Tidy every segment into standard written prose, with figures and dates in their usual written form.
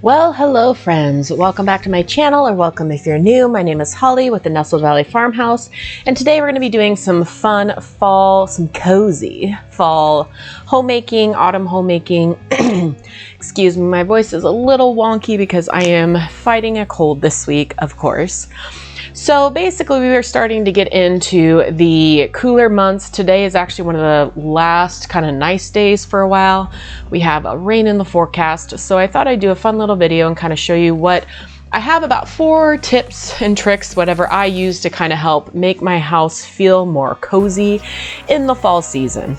Well, hello friends. Welcome back to my channel, or welcome if you're new. My name is Holly with the Nestled Valley Farmhouse, and today we're going to be doing some fun fall, some cozy fall homemaking, autumn homemaking. Excuse me, my voice is a little wonky because I am fighting a cold this week, of course. So basically we are starting to get into the cooler months. Today is actually one of the last kind of nice days for a while. We have a rain in the forecast. So I thought I'd do a fun little video and kind of show you what I have, about 4 tips and tricks, whatever I use to kind of help make my house feel more cozy in the fall season.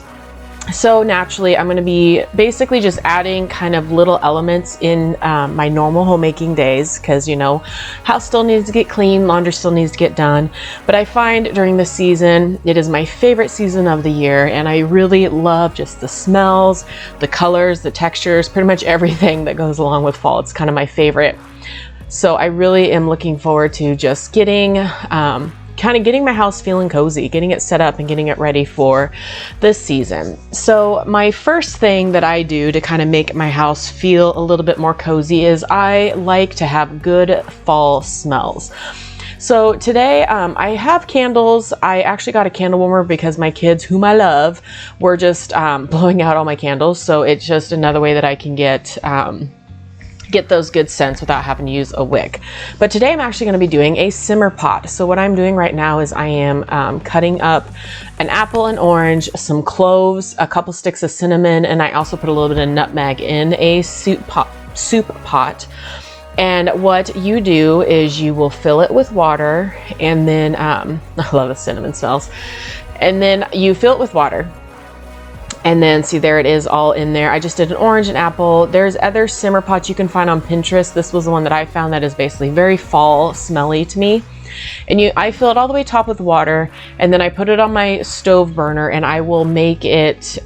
So naturally, I'm going to be basically just adding kind of little elements in my normal homemaking days, because you know, house still needs to get clean, laundry still needs to get done. But I find during the season, it is my favorite season of the year, and I really love just the smells, the colors, the textures, pretty much everything that goes along with fall. It's kind of my favorite. So I really am looking forward to just getting kind of getting my house feeling cozy, getting it set up and getting it ready for this season. So my first thing that I do to kind of make my house feel a little bit more cozy is I like to have good fall smells. So today I have candles. I actually got a candle warmer because my kids, whom I love, were just blowing out all my candles. So it's just another way that I can get those good scents without having to use a wick. But today I'm actually going to be doing a simmer pot. So what I'm doing right now is I am cutting up an apple and orange, some cloves, a couple sticks of cinnamon, and I also put a little bit of nutmeg in a soup pot. And what you do is you will fill it with water, and then I love the cinnamon smells, and then you fill it with water. And then see, there it is all in there. I just did an orange and apple. There's other simmer pots you can find on Pinterest. This was the one that I found that is basically very fall smelly to me. And I fill it all the way top with water, and then I put it on my stove burner, and I will make it,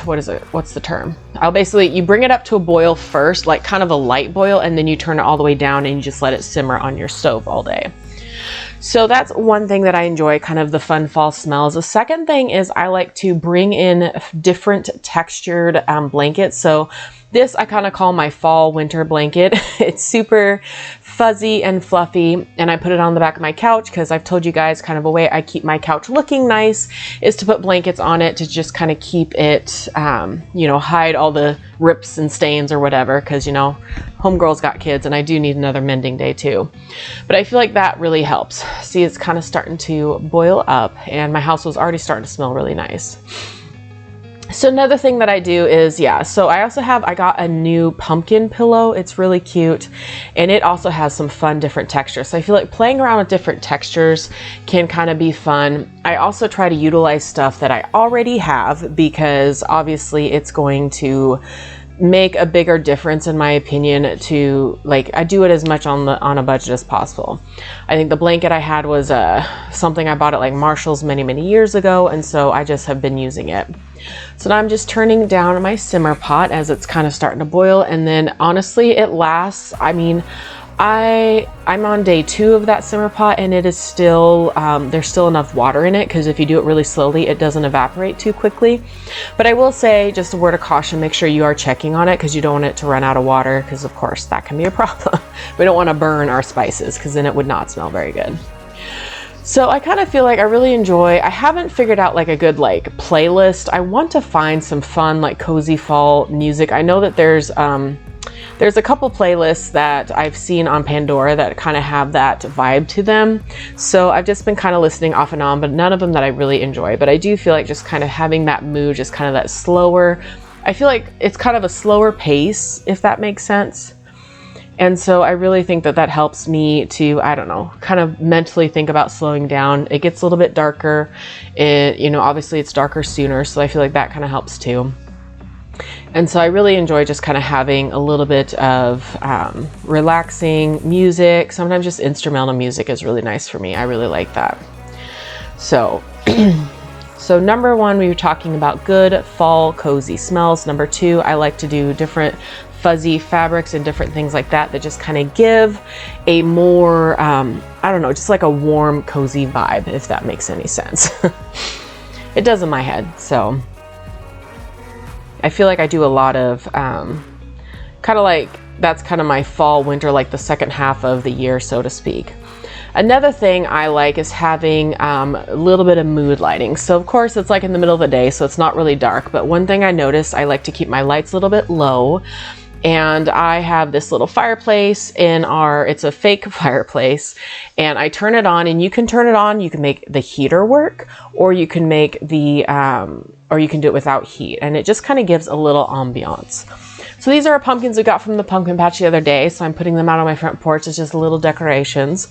what is it? What's the term? I'll basically, you bring it up to a boil first, like kind of a light boil, and then you turn it all the way down and you just let it simmer on your stove all day. So that's one thing that I enjoy, kind of the fun fall smells. The second thing is I like to bring in different textured blankets. So this I kind of call my fall winter blanket. It's super fuzzy and fluffy, and I put it on the back of my couch because I've told you guys kind of a way I keep my couch looking nice is to put blankets on it to just kind of keep it, you know, hide all the rips and stains or whatever, because you know, homegirl's got kids and I do need another mending day too. But I feel like that really helps. See, it's kind of starting to boil up, and my house was already starting to smell really nice. So another thing that I do is, so I got a new pumpkin pillow. It's really cute, and it also has some fun different textures. So I feel like playing around with different textures can kind of be fun. I also try to utilize stuff that I already have, because obviously it's going to make a bigger difference in my opinion. To like, I do it as much on a budget as possible. I think the blanket I had was something I bought at like Marshall's many years ago, and so I just have been using it. So now I'm just turning down my simmer pot as it's kind of starting to boil, and then honestly it lasts, I mean, I'm on day 2 of that simmer pot, and it is still, there's still enough water in it, because if you do it really slowly, it doesn't evaporate too quickly. But I will say, just a word of caution, make sure you are checking on it, because you don't want it to run out of water, because of course that can be a problem. We don't want to burn our spices, because then it would not smell very good. So I kind of feel like I really enjoy, I haven't figured out like a good like playlist. I want to find some fun like cozy fall music. I know that there's a couple playlists that I've seen on Pandora that kind of have that vibe to them. So I've just been kind of listening off and on, but none of them that I really enjoy. But I do feel like just kind of having that mood, just kind of that slower, I feel like it's kind of a slower pace, if that makes sense. And so I really think that that helps me to, I don't know, kind of mentally think about slowing down. It gets a little bit darker. You know, obviously it's darker sooner, so I feel like that kind of helps too. And so I really enjoy just kind of having a little bit of relaxing music. Sometimes just instrumental music is really nice for me. I really like that. So, so number 1, we were talking about good fall cozy smells. Number 2, I like to do different fuzzy fabrics and different things like that that just kind of give a more, I don't know, just like a warm, cozy vibe, if that makes any sense. It does in my head. So I feel like I do a lot of kind of like, that's kind of my fall, winter, like the second half of the year, so to speak. Another thing I like is having a little bit of mood lighting. So of course it's like in the middle of the day, so it's not really dark. But one thing I noticed, I like to keep my lights a little bit low. And I have this little fireplace in it's a fake fireplace, and I turn it on, and you can turn it on, you can make the heater work, or you can make or you can do it without heat. And it just kind of gives a little ambiance. So these are pumpkins we got from the pumpkin patch the other day. So I'm putting them out on my front porch. It's just little decorations.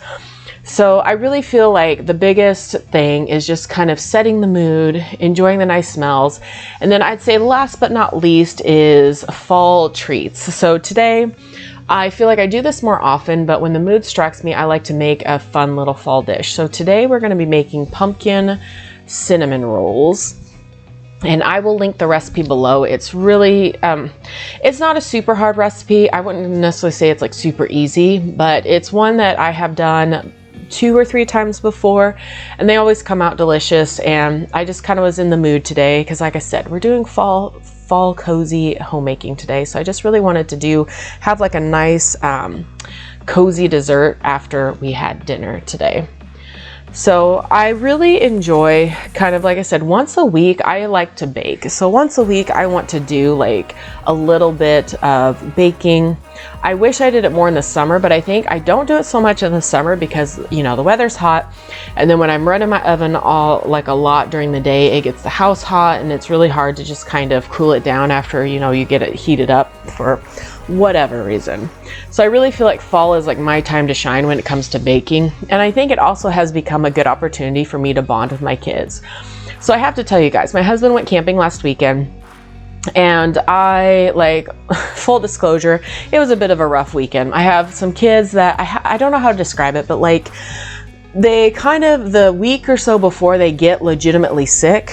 So I really feel like the biggest thing is just kind of setting the mood, enjoying the nice smells. And then I'd say last but not least is fall treats. So today, I feel like I do this more often, but when the mood strikes me, I like to make a fun little fall dish. So today we're going to be making pumpkin cinnamon rolls. And I will link the recipe below. It's really, it's not a super hard recipe. I wouldn't necessarily say it's like super easy, but it's one that I have done 2 or 3 times before, and they always come out delicious. And I just kind of was in the mood today because, like I said, we're doing fall cozy homemaking today. So I just really wanted to have like a nice cozy dessert after we had dinner today. So I really enjoy, kind of like I said, once a week I like to bake. So once a week I want to do like a little bit of baking. I wish I did it more in the summer, but I think I don't do it so much in the summer because, you know, the weather's hot. And then when I'm running my oven a lot during the day, it gets the house hot, and it's really hard to just kind of cool it down after, you know, you get it heated up for whatever reason. So I really feel like fall is like my time to shine when it comes to baking. And I think it also has become a good opportunity for me to bond with my kids. So I have to tell you guys, my husband went camping last weekend, and full disclosure, it was a bit of a rough weekend. I have some kids that I don't know how to describe it, but like they kind of, the week or so before they get legitimately sick,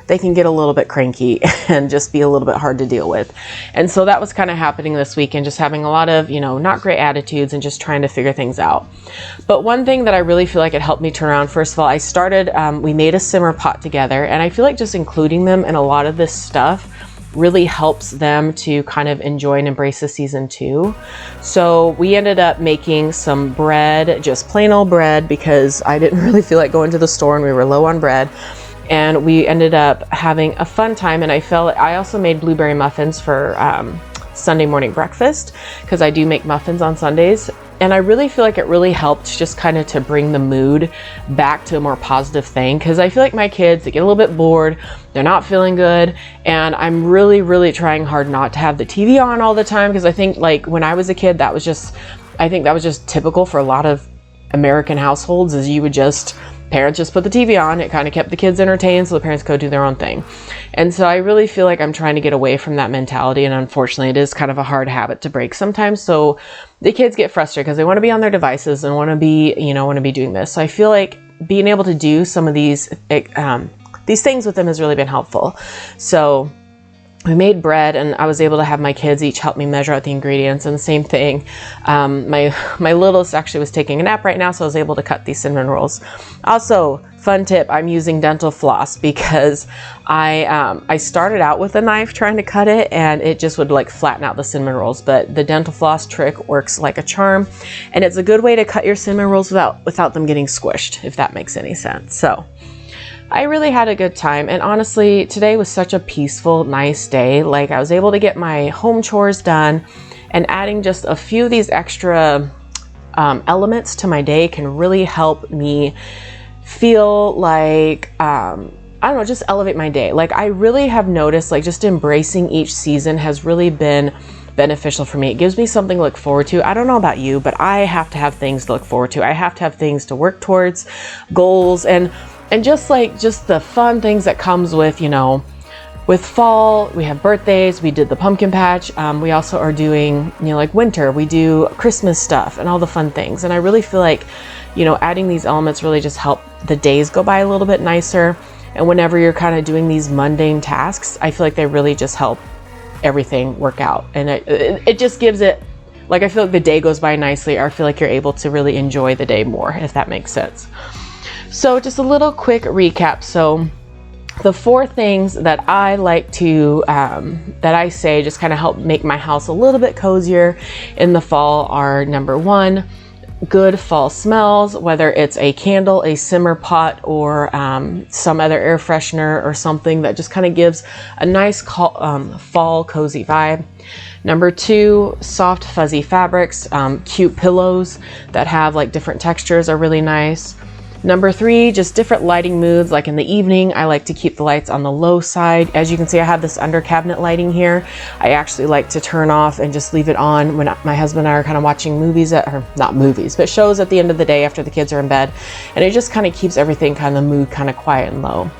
they can get a little bit cranky and just be a little bit hard to deal with. And so that was kind of happening this weekend, just having a lot of, you know, not great attitudes and just trying to figure things out. But one thing that I really feel like it helped me turn around, first of all, I started, we made a simmer pot together, and I feel like just including them in a lot of this stuff really helps them to kind of enjoy and embrace the season too. So we ended up making some bread, just plain old bread, because I didn't really feel like going to the store and we were low on bread. And we ended up having a fun time. And I also made blueberry muffins for Sunday morning breakfast, because I do make muffins on Sundays. And I really feel like it really helped just kind of to bring the mood back to a more positive thing. Because I feel like my kids, they get a little bit bored, they're not feeling good. And I'm really, really trying hard not to have the TV on all the time. Because I think like when I was a kid, I think that was just typical for a lot of American households, is parents just put the TV on. It kind of kept the kids entertained so the parents could do their own thing. And so I really feel like I'm trying to get away from that mentality. And unfortunately, it is kind of a hard habit to break sometimes. So the kids get frustrated because they want to be on their devices and want to be doing this. So I feel like being able to do some of these things with them has really been helpful. So we made bread, and I was able to have my kids each help me measure out the ingredients. And the same thing, my littlest actually was taking a nap right now, so I was able to cut these cinnamon rolls. Also, fun tip, I'm using dental floss because I started out with a knife trying to cut it, and it just would like flatten out the cinnamon rolls. But the dental floss trick works like a charm, and it's a good way to cut your cinnamon rolls without them getting squished, if that makes any sense. So I really had a good time, and honestly, today was such a peaceful, nice day. Like I was able to get my home chores done, and adding just a few of these extra elements to my day can really help me feel like, I don't know, just elevate my day. Like I really have noticed, like just embracing each season has really been beneficial for me. It gives me something to look forward to. I don't know about you, but I have to have things to look forward to. I have to have things to work towards, goals, and just the fun things that comes with, you know, with fall. We have birthdays, we did the pumpkin patch. We also are doing, you know, like winter, we do Christmas stuff and all the fun things. And I really feel like, you know, adding these elements really just help the days go by a little bit nicer. And whenever you're kind of doing these mundane tasks, I feel like they really just help everything work out. And it just gives it, like, I feel like the day goes by nicely, or I feel like you're able to really enjoy the day more, if that makes sense. So just a little quick recap. So The 4 things that I like to, that I say just kind of help make my house a little bit cozier in the fall are: number 1, good fall smells, whether it's a candle, a simmer pot, or some other air freshener or something that just kind of gives a nice fall cozy vibe. Number 2, soft fuzzy fabrics, cute pillows that have like different textures are really nice. Number 3, just different lighting moods. Like in the evening, I like to keep the lights on the low side. As you can see, I have this under cabinet lighting here. I actually like to turn off and just leave it on when my husband and I are kind of watching movies, or not movies, but shows at the end of the day after the kids are in bed. And it just kind of keeps everything kind of the mood kind of quiet and low.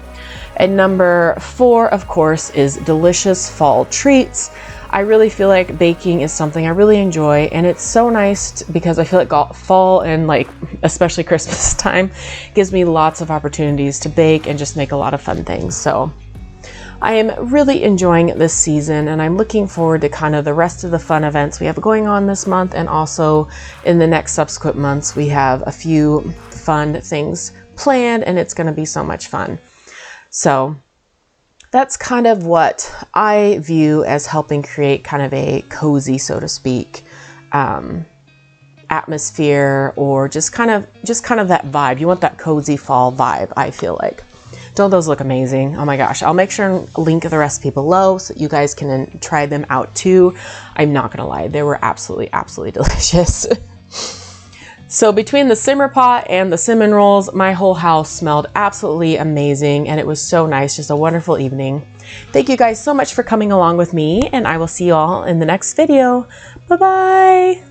And number 4, of course, is delicious fall treats. I really feel like baking is something I really enjoy, and it's so nice because I feel like fall and like especially Christmas time gives me lots of opportunities to bake and just make a lot of fun things. So I am really enjoying this season, and I'm looking forward to kind of the rest of the fun events we have going on this month, and also in the next subsequent months we have a few fun things planned, and it's going to be so much fun. So that's kind of what I view as helping create kind of a cozy, so to speak, atmosphere, or just kind of that vibe. You want that cozy fall vibe, I feel like. Don't those look amazing? Oh my gosh. I'll make sure and link the recipe below so you guys can try them out too. I'm not gonna lie, they were absolutely delicious. So between the simmer pot and the cinnamon rolls, my whole house smelled absolutely amazing, and it was so nice. Just a wonderful evening. Thank you guys so much for coming along with me, and I will see you all in the next video. Bye-bye.